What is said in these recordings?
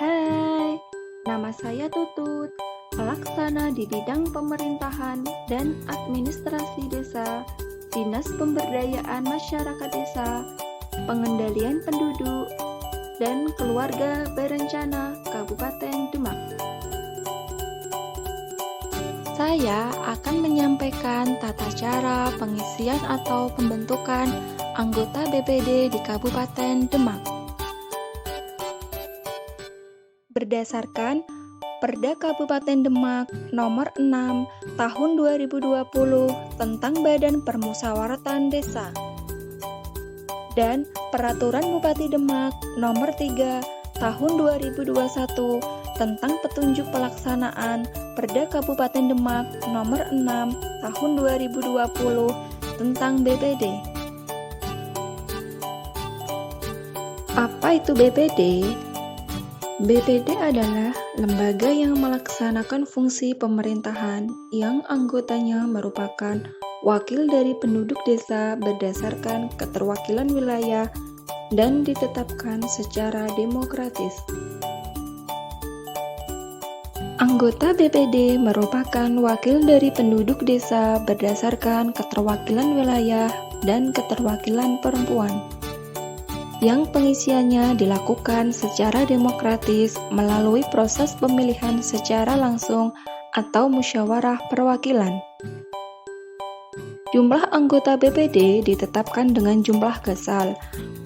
Hai, nama saya Tutut, pelaksana di bidang pemerintahan dan administrasi desa, Dinas Pemberdayaan Masyarakat Desa, Pengendalian Penduduk, dan Keluarga Berencana Kabupaten Demak. Saya akan menyampaikan tata cara pengisian atau pembentukan anggota BPD di Kabupaten Demak. Berdasarkan Perda Kabupaten Demak Nomor 6 Tahun 2020 tentang Badan Permusyawaratan Desa dan Peraturan Bupati Demak Nomor 3 Tahun 2021 tentang petunjuk pelaksanaan Perda Kabupaten Demak Nomor 6 Tahun 2020 tentang BPD. Apa itu BPD? BPD adalah lembaga yang melaksanakan fungsi pemerintahan yang anggotanya merupakan wakil dari penduduk desa berdasarkan keterwakilan wilayah dan ditetapkan secara demokratis. Anggota BPD merupakan wakil dari penduduk desa berdasarkan keterwakilan wilayah dan keterwakilan perempuan, yang pengisiannya dilakukan secara demokratis melalui proses pemilihan secara langsung atau musyawarah perwakilan. Jumlah anggota BPD ditetapkan dengan jumlah gasal,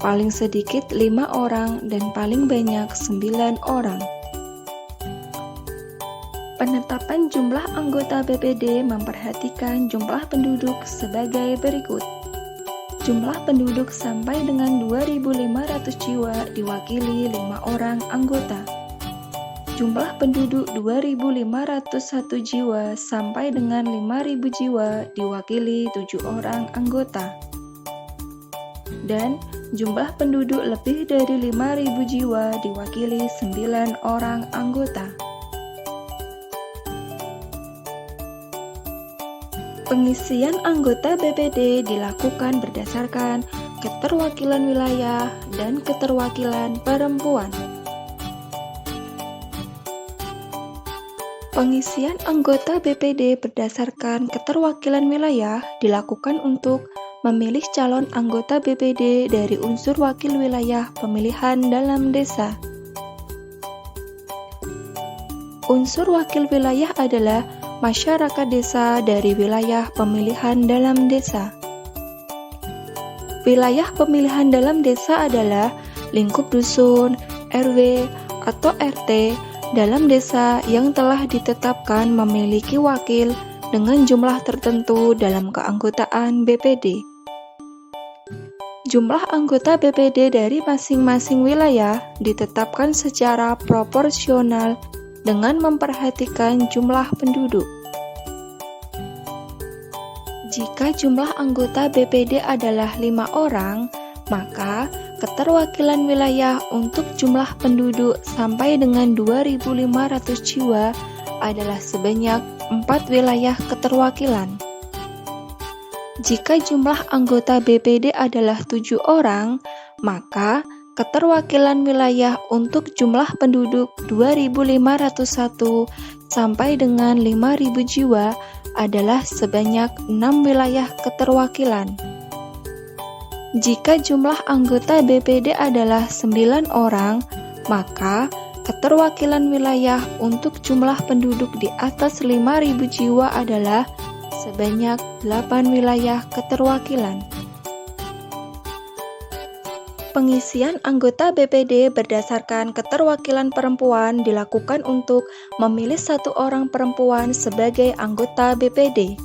paling sedikit 5 orang dan paling banyak 9 orang. Penetapan jumlah anggota BPD memperhatikan jumlah penduduk sebagai berikut. Jumlah penduduk sampai dengan 2.500 jiwa diwakili 5 orang anggota. Jumlah penduduk 2.501 jiwa sampai dengan 5.000 jiwa diwakili 7 orang anggota. Dan jumlah penduduk lebih dari 5.000 jiwa diwakili 9 orang anggota. Pengisian anggota BPD dilakukan berdasarkan keterwakilan wilayah dan keterwakilan perempuan. Pengisian anggota BPD berdasarkan keterwakilan wilayah dilakukan untuk memilih calon anggota BPD dari unsur wakil wilayah pemilihan dalam desa. Unsur wakil wilayah adalah masyarakat desa dari wilayah pemilihan dalam desa. Wilayah pemilihan dalam desa adalah lingkup dusun, RW, atau RT dalam desa yang telah ditetapkan memiliki wakil dengan jumlah tertentu dalam keanggotaan BPD. Jumlah anggota BPD dari masing-masing wilayah ditetapkan secara proporsional dengan memperhatikan jumlah penduduk. Jika jumlah anggota BPD adalah 5 orang, maka keterwakilan wilayah untuk jumlah penduduk sampai dengan 2.500 jiwa adalah sebanyak 4 wilayah keterwakilan. Jika jumlah anggota BPD adalah 7 orang, maka keterwakilan wilayah untuk jumlah penduduk 2.501 sampai dengan 5.000 jiwa adalah sebanyak 6 wilayah keterwakilan. Jika jumlah anggota BPD adalah 9 orang, maka keterwakilan wilayah untuk jumlah penduduk di atas 5.000 jiwa adalah sebanyak 8 wilayah keterwakilan. Pengisian anggota BPD berdasarkan keterwakilan perempuan dilakukan untuk memilih 1 orang perempuan sebagai anggota BPD.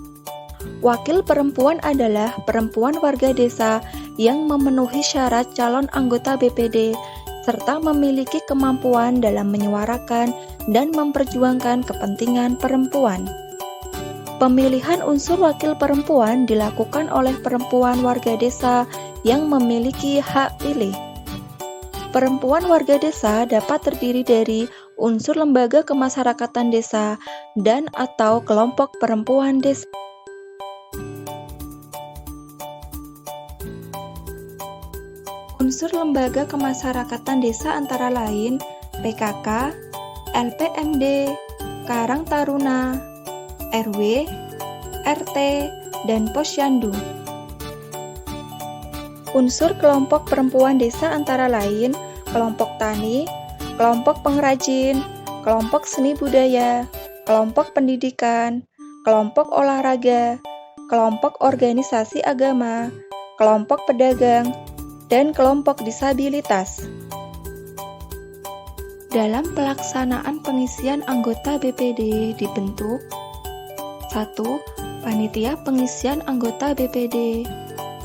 Wakil perempuan adalah perempuan warga desa yang memenuhi syarat calon anggota BPD serta memiliki kemampuan dalam menyuarakan dan memperjuangkan kepentingan perempuan. Pemilihan unsur wakil perempuan dilakukan oleh perempuan warga desa yang memiliki hak pilih. Perempuan warga desa dapat terdiri dari unsur lembaga kemasyarakatan desa dan atau kelompok perempuan desa. Unsur lembaga kemasyarakatan desa antara lain PKK, LPMD, Karang Taruna, RW, RT, dan Posyandu. Unsur kelompok perempuan desa antara lain kelompok tani, kelompok pengrajin, kelompok seni budaya, kelompok pendidikan, kelompok olahraga, kelompok organisasi agama, kelompok pedagang, dan kelompok disabilitas. Dalam pelaksanaan pengisian anggota BPD dibentuk 1. Panitia pengisian anggota BPD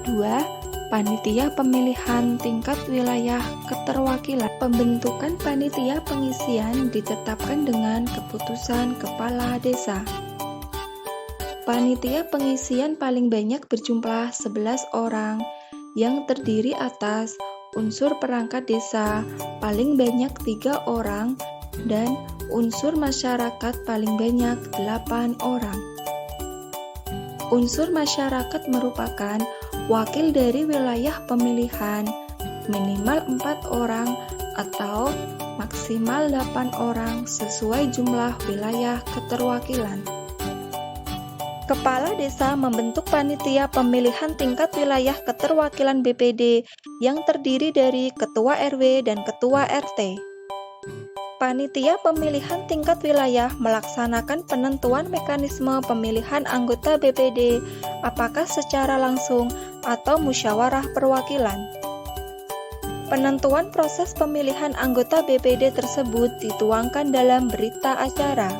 2. Panitia pemilihan tingkat wilayah keterwakilan. Pembentukan panitia pengisian ditetapkan dengan keputusan kepala desa. Panitia pengisian paling banyak berjumlah 11 orang yang terdiri atas unsur perangkat desa paling banyak 3 orang dan unsur masyarakat paling banyak 8 orang. Unsur masyarakat merupakan wakil dari wilayah pemilihan minimal 4 orang atau maksimal 8 orang sesuai jumlah wilayah keterwakilan. Kepala desa membentuk panitia pemilihan tingkat wilayah keterwakilan BPD yang terdiri dari ketua RW dan ketua RT. Panitia pemilihan tingkat wilayah melaksanakan penentuan mekanisme pemilihan anggota BPD, apakah secara langsung atau musyawarah perwakilan. Penentuan proses pemilihan anggota BPD tersebut dituangkan dalam berita acara.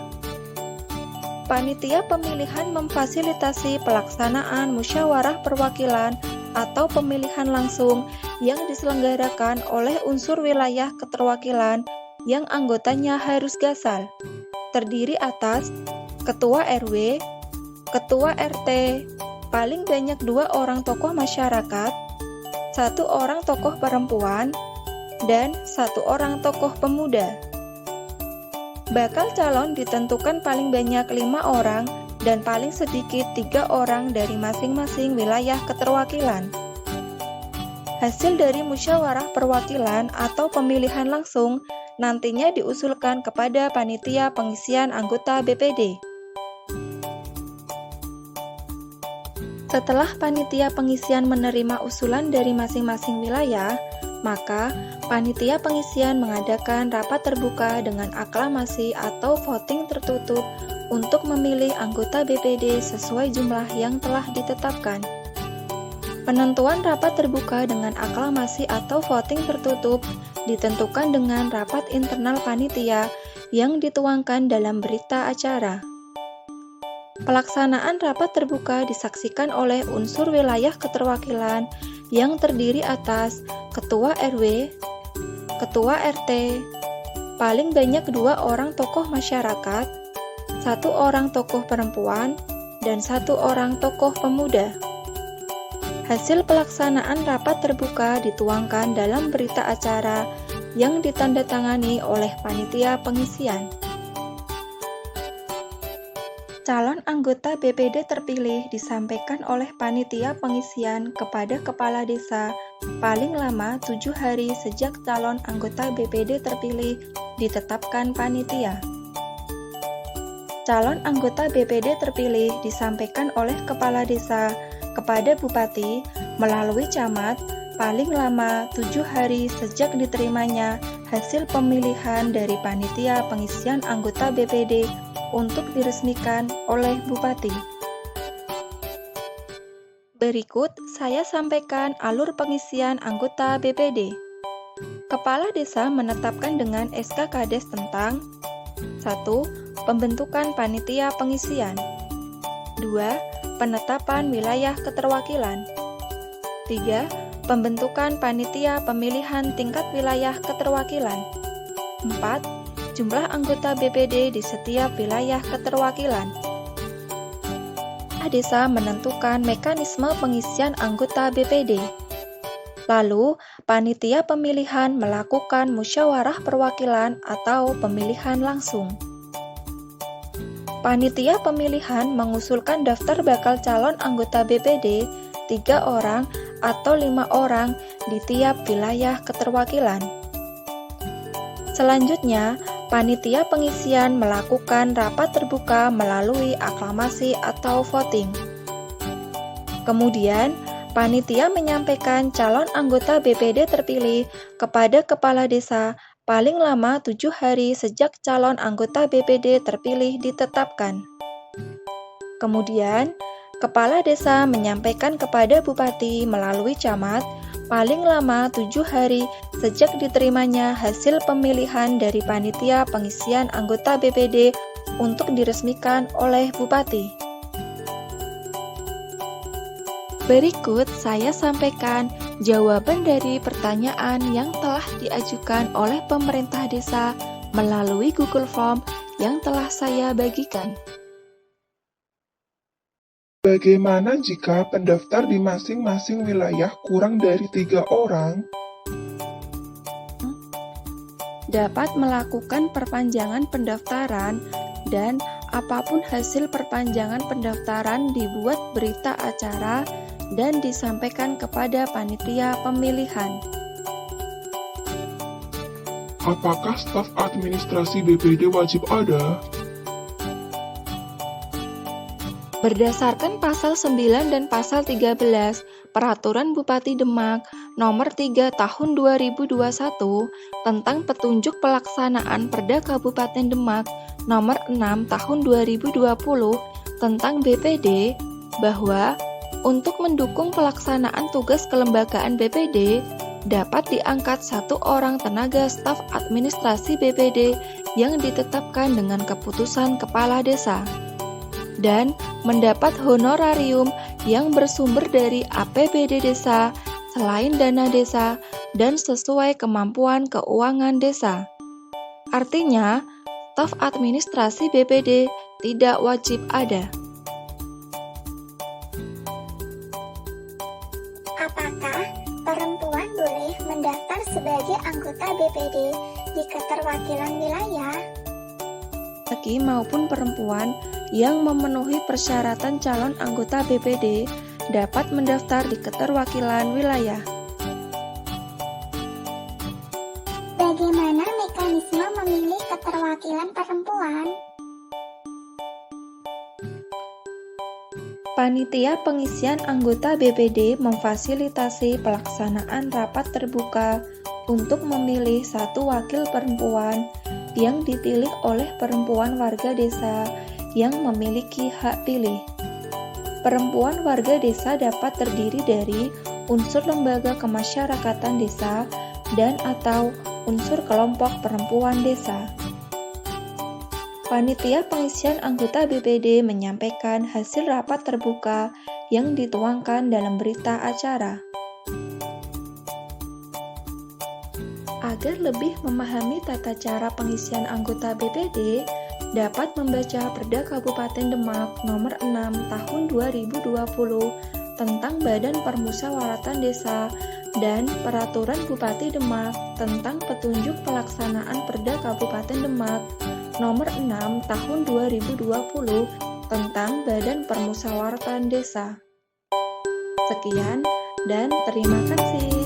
Panitia pemilihan memfasilitasi pelaksanaan musyawarah perwakilan atau pemilihan langsung yang diselenggarakan oleh unsur wilayah keterwakilan yang anggotanya harus gasal, terdiri atas ketua RW, ketua RT, paling banyak 2 orang tokoh masyarakat, 1 orang tokoh perempuan, dan 1 orang tokoh pemuda. Bakal calon ditentukan paling banyak 5 orang dan paling sedikit 3 orang dari masing-masing wilayah keterwakilan. Hasil dari musyawarah perwakilan atau pemilihan langsung nantinya diusulkan kepada panitia pengisian anggota BPD. Setelah panitia pengisian menerima usulan dari masing-masing wilayah, maka panitia pengisian mengadakan rapat terbuka dengan aklamasi atau voting tertutup untuk memilih anggota BPD sesuai jumlah yang telah ditetapkan. Penentuan rapat terbuka dengan aklamasi atau voting tertutup ditentukan dengan rapat internal panitia yang dituangkan dalam berita acara. Pelaksanaan rapat terbuka disaksikan oleh unsur wilayah keterwakilan yang terdiri atas ketua RW, ketua RT, paling banyak 2 orang tokoh masyarakat, 1 orang tokoh perempuan, dan 1 orang tokoh pemuda. Hasil pelaksanaan rapat terbuka dituangkan dalam berita acara yang ditandatangani oleh panitia pengisian. Calon anggota BPD terpilih disampaikan oleh panitia pengisian kepada kepala desa paling lama 7 hari sejak calon anggota BPD terpilih ditetapkan panitia. Calon anggota BPD terpilih disampaikan oleh kepala desa kepada Bupati melalui camat paling lama 7 hari sejak diterimanya hasil pemilihan dari panitia pengisian anggota BPD untuk diresmikan oleh Bupati. Berikut saya sampaikan alur pengisian anggota BPD. Kepala desa menetapkan dengan SK Kades tentang 1. Pembentukan panitia pengisian 2. Penetapan wilayah keterwakilan 3. Pembentukan panitia pemilihan tingkat wilayah keterwakilan 4. Jumlah anggota BPD di setiap wilayah keterwakilan. Desa menentukan mekanisme pengisian anggota BPD. Lalu, panitia pemilihan melakukan musyawarah perwakilan atau pemilihan langsung. Panitia pemilihan mengusulkan daftar bakal calon anggota BPD 3 orang atau 5 orang di tiap wilayah keterwakilan. Selanjutnya, panitia pengisian melakukan rapat terbuka melalui aklamasi atau voting. Kemudian, panitia menyampaikan calon anggota BPD terpilih kepada kepala desa paling lama 7 hari sejak calon anggota BPD terpilih ditetapkan. Kemudian, kepala desa menyampaikan kepada bupati melalui camat paling lama 7 hari sejak diterimanya hasil pemilihan dari panitia pengisian anggota BPD untuk diresmikan oleh bupati. Berikut saya sampaikan jawaban dari pertanyaan yang telah diajukan oleh pemerintah desa melalui Google Form yang telah saya bagikan. Bagaimana jika pendaftar di masing-masing wilayah kurang dari 3 orang? Dapat melakukan perpanjangan pendaftaran dan apapun hasil perpanjangan pendaftaran dibuat berita acara dan disampaikan kepada panitia pemilihan. Apakah staf administrasi BPD wajib ada? Berdasarkan pasal 9 dan pasal 13 Peraturan Bupati Demak Nomor 3 Tahun 2021 tentang petunjuk pelaksanaan Perda Kabupaten Demak Nomor 6 Tahun 2020 tentang BPD, bahwa untuk mendukung pelaksanaan tugas kelembagaan BPD dapat diangkat 1 orang tenaga staf administrasi BPD yang ditetapkan dengan keputusan kepala desa dan mendapat honorarium yang bersumber dari APBD desa selain dana desa dan sesuai kemampuan keuangan desa. Artinya, staf administrasi BPD tidak wajib ada. Apakah perempuan boleh mendaftar sebagai anggota BPD di keterwakilan wilayah? Laki maupun perempuan yang memenuhi persyaratan calon anggota BPD dapat mendaftar di keterwakilan wilayah. Bagaimana mekanisme memilih keterwakilan perempuan? Panitia pengisian anggota BPD memfasilitasi pelaksanaan rapat terbuka untuk memilih 1 wakil perempuan yang dipilih oleh perempuan warga desa yang memiliki hak pilih. Perempuan warga desa dapat terdiri dari unsur lembaga kemasyarakatan desa dan atau unsur kelompok perempuan desa. Panitia pengisian anggota BPD menyampaikan hasil rapat terbuka yang dituangkan dalam berita acara. Agar lebih memahami tata cara pengisian anggota BPD, dapat membaca Perda Kabupaten Demak Nomor 6 Tahun 2020 tentang Badan Permusyawaratan Desa dan Peraturan Bupati Demak tentang petunjuk pelaksanaan Perda Kabupaten Demak Nomor 6 Tahun 2020 tentang Badan Permusyawaratan Desa. Sekian dan terima kasih.